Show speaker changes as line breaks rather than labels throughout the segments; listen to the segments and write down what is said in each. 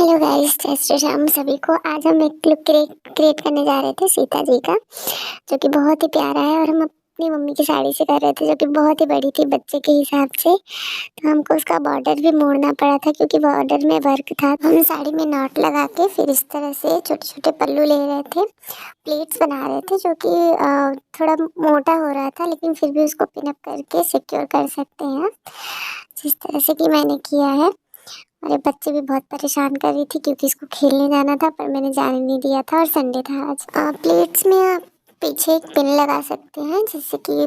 Hello guys, जय श्री राम सभी को। आज हम एक लुक क्रिएट करने जा रहे थे सीता जी का, जो कि बहुत ही प्यारा है। और हम अपनी मम्मी की साड़ी से कर रहे थे, जो कि बहुत ही बड़ी थी बच्चे के हिसाब से। तो हमको उसका बॉर्डर भी मोड़ना पड़ा था, क्योंकि बॉर्डर में वर्क था। हम साड़ी में नॉट लगा के फिर इस तरह से छोटे छोटे पल्लू ले रहे थे, प्लेट्स बना रहे थे, जो कि थोड़ा मोटा हो रहा था, लेकिन फिर भी उसको पिन अप करके सिक्योर कर सकते हैं, जिस तरह से कि मैंने किया है। अरे बच्चे भी बहुत परेशान कर रही थी, क्योंकि इसको खेलने जाना था, पर मैंने जाने नहीं दिया था और संडे था आज। प्लेट्स में आप पीछे एक पिन लगा सकते हैं, जिससे कि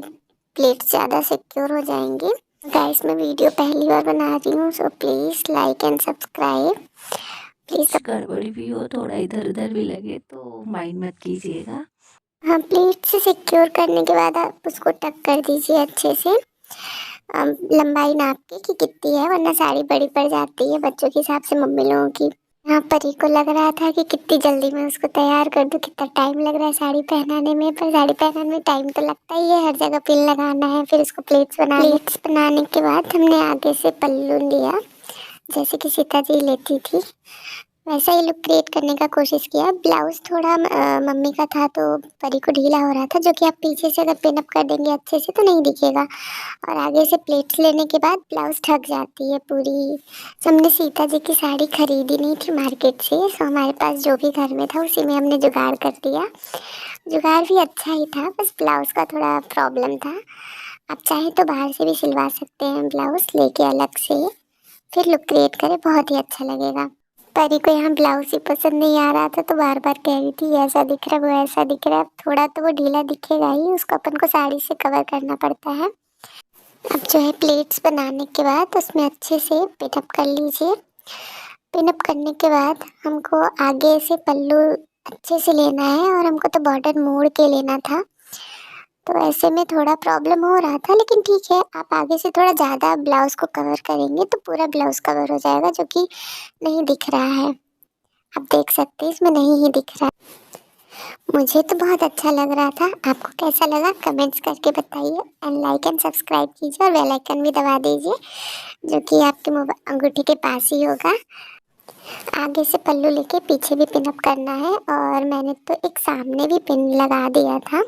प्लेट्स ज़्यादा सिक्योर हो जाएंगे। गाइस, मैं वीडियो पहली बार बना रही हूँ, so please like and subscribe please.
गड़बड़ी भी हो, थोड़ा इधर उधर भी लगे तो माइंड मत कीजिएगा।
हाँ, प्लेट से सिक्योर करने के बाद आप उसको टक कर दीजिए अच्छे से। लंबाई नाप के कि कितनी है, वरना साड़ी बड़ी पड़ जाती है बच्चों के हिसाब से, मम्मी लोगों की। यहाँ परी को लग रहा था कि कितनी जल्दी मैं उसको तैयार कर दूँ, कितना टाइम लग रहा है साड़ी पहनाने में। पर साड़ी पहनाने में टाइम तो लगता ही है, हर जगह पिन लगाना है, फिर उसको प्लेट्स बनाने के बाद हमने आगे से पल्लू लिया, जैसे कि सीता जी लेती थी वैसा ही लुक क्रिएट करने का कोशिश किया। ब्लाउज थोड़ा मम्मी का था, तो परी को ढीला हो रहा था, जो कि आप पीछे से अगर पिन अप कर देंगे अच्छे से तो नहीं दिखेगा। और आगे से प्लेट्स लेने के बाद ब्लाउज ढक जाती है पूरी। हमने सीता जी की साड़ी खरीदी नहीं थी मार्केट से, तो हमारे पास जो भी घर में था उसी में हमने जुगाड़ कर दिया। जुगाड़ भी अच्छा ही था, बस ब्लाउज का थोड़ा प्रॉब्लम था। आप चाहें तो बाहर से भी सिलवा सकते हैं ब्लाउज लेके अलग से, फिर लुक क्रिएट करें, बहुत ही अच्छा लगेगा। परी को यहाँ ब्लाउज ही पसंद नहीं आ रहा था, तो बार बार कह रही थी ऐसा दिख रहा है, वो ऐसा दिख रहा है। थोड़ा तो वो ढीला दिखेगा ही, उसको अपन को साड़ी से कवर करना पड़ता है। अब जो है प्लेट्स बनाने के बाद उसमें अच्छे से पिनअप कर लीजिए। पिनअप करने के बाद हमको आगे से पल्लू अच्छे से लेना है, और हमको तो बॉर्डर मोड़ के लेना था, तो ऐसे में थोड़ा प्रॉब्लम हो रहा था। लेकिन ठीक है, आप आगे से थोड़ा ज़्यादा ब्लाउज को कवर करेंगे तो पूरा ब्लाउज कवर हो जाएगा, जो कि नहीं दिख रहा है। आप देख सकते हैं इसमें नहीं ही दिख रहा है। मुझे तो बहुत अच्छा लग रहा था, आपको कैसा लगा कमेंट्स करके बताइए। एंड लाइक एंड सब्सक्राइब कीजिए और बेल आइकन भी दबा दीजिए, जो कि आपके अंगूठी के पास ही होगा। आगे से पल्लू लेके पीछे भी पिन अप करना है, और मैंने तो एक सामने भी पिन लगा दिया था,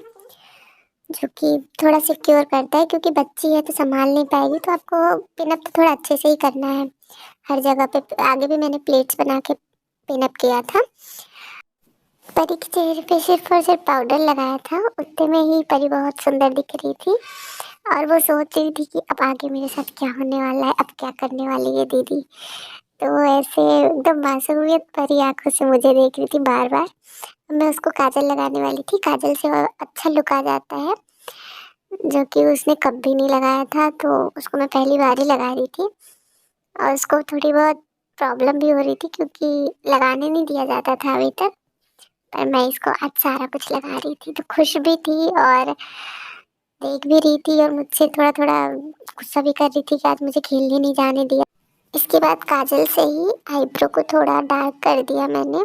जो कि थोड़ा सिक्योर करता है, क्योंकि बच्ची है तो संभाल नहीं पाएगी, तो आपको पिन अप तो थोड़ा अच्छे से ही करना है हर जगह पे। आगे भी मैंने प्लेट्स बना के पिन अप किया था। परी के चेहरे पे सिर्फ और सिर्फ पाउडर लगाया था, उतने में ही परी बहुत सुंदर दिख रही थी। और वो सोच रही थी कि अब आगे मेरे साथ क्या होने वाला है, अब क्या करने वाली है दीदी। तो ऐसे एकदम मासूमियत भरी आंखों से मुझे देख रही थी बार बार। मैं उसको काजल लगाने वाली थी, काजल से और अच्छा लुक आ जाता है, जो कि उसने कभी नहीं लगाया था, तो उसको मैं पहली बार ही लगा रही थी। और उसको थोड़ी बहुत प्रॉब्लम भी हो रही थी, क्योंकि लगाने नहीं दिया जाता था अभी तक। पर मैं इसको आज सारा कुछ लगा रही थी, तो खुश भी थी और देख भी रही थी, और मुझसे थोड़ा थोड़ा गुस्सा भी कर रही थी कि आज मुझे खेलने नहीं जाने दिया। इसके बाद काजल से ही आईब्रो को थोड़ा डार्क कर दिया मैंने।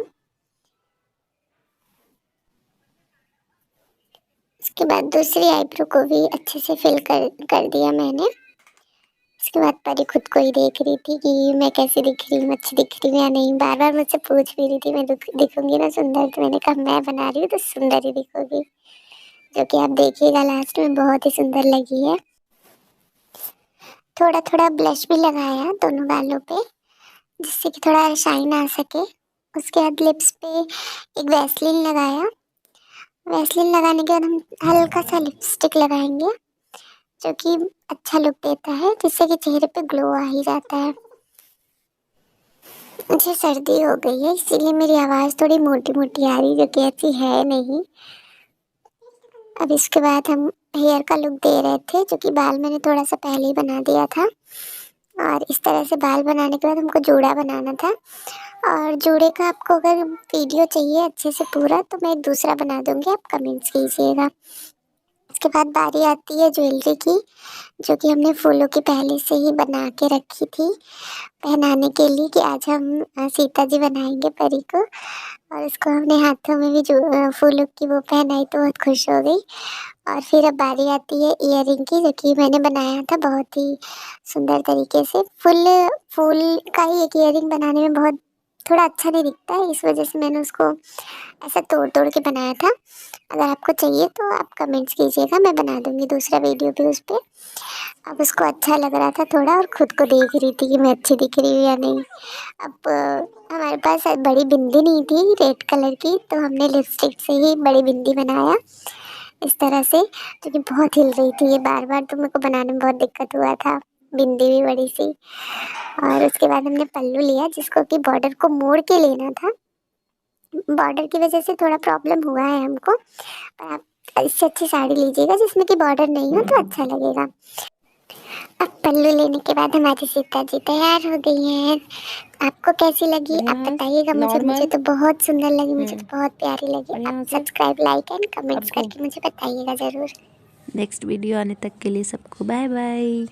इसके बाद दूसरी आईब्रो को भी अच्छे से फिल कर दिया मैंने। इसके बाद परी खुद को ही देख रही थी कि मैं कैसी दिख रही हूँ, अच्छी दिख रही हूँ या नहीं। बार बार मुझसे पूछ भी रही थी मैं दिखूंगी ना सुंदर, तो मैंने कहा मैं बना रही हूँ तो सुंदर ही दिखोगी, जो कि आप देखिएगा लास्ट में बहुत ही सुंदर लगी है। थोड़ा थोड़ा ब्लश भी लगाया दोनों गालों पे, जिससे कि थोड़ा शाइन आ सके। उसके बाद लिप्स पे एक वैसलीन लगाया। वैसलीन लगाने के बाद हम हल्का सा लिपस्टिक लगाएंगे, जो कि अच्छा लुक देता है, जिससे कि चेहरे पे ग्लो आ ही जाता है। मुझे सर्दी हो गई है, इसीलिए मेरी आवाज़ थोड़ी मोटी मोटी आ रही, जो कि ऐसी है नहीं। अब इसके बाद हम हेयर का लुक दे रहे थे, जो कि बाल मैंने थोड़ा सा पहले ही बना दिया था। और इस तरह से बाल बनाने के बाद हमको जूड़ा बनाना था। और जूड़े का आपको अगर वीडियो चाहिए अच्छे से पूरा, तो मैं एक दूसरा बना दूंगी, आप कमेंट्स कीजिएगा। इसके बाद बारी आती है ज्वेलरी की, जो कि हमने फूलों की पहले से ही बना के रखी थी पहनाने के लिए, कि आज हम सीता जी बनाएंगे परी को। और इसको हमने हाथों में भी जो फूलों की वो पहनाई, तो बहुत खुश हो गई। और फिर अब बारी आती है इयररिंग की, जो कि मैंने बनाया था बहुत ही सुंदर तरीके से। फुल फूल का ही एक इयररिंग बनाने में बहुत थोड़ा अच्छा नहीं दिखता है, इस वजह से मैंने उसको ऐसा तोड़ तोड़ के बनाया था। अगर आपको चाहिए तो आप कमेंट्स कीजिएगा, मैं बना दूँगी दूसरा वीडियो भी उस पे। अब उसको अच्छा लग रहा था थोड़ा, और खुद को देख रही थी कि मैं अच्छी दिख रही हूँ या नहीं। अब हमारे पास बड़ी बिंदी नहीं थी रेड कलर की, तो हमने लिपस्टिक से ही बड़ी बिंदी बनाया इस तरह से, क्योंकि बहुत हिल रही थी ये बार बार, तो मेरे को बनाने में बहुत दिक्कत हुआ था। बिंदी भी बड़ी सी। और उसके बाद हमने पल्लू लिया, जिसको कि बॉर्डर को मोड़ के लेना था। बॉर्डर की वजह से थोड़ा प्रॉब्लम हुआ है हमको, पर आप इससे अच्छी साड़ी लीजिएगा जिसमें कि बॉर्डर नहीं हो तो अच्छा लगेगा। अब पल्लू लेने के बाद हमारी सीता जी तैयार हो गई हैं। आपको कैसी लगी
और
आप
यहाँ
बताइएगा मुझे। मुझे
नॉर्मल।
तो बहुत सुंदर लगी, मुझे तो बहुत प्यारी लगी।
और
आप
यहाँ से
सब्सक्राइब, लाइक एंड कमेंट्स
आपको
करके मुझे बताइएगा ज़रूर।
नेक्स्ट वीडियो आने तक के लिए सबको बाय बाय।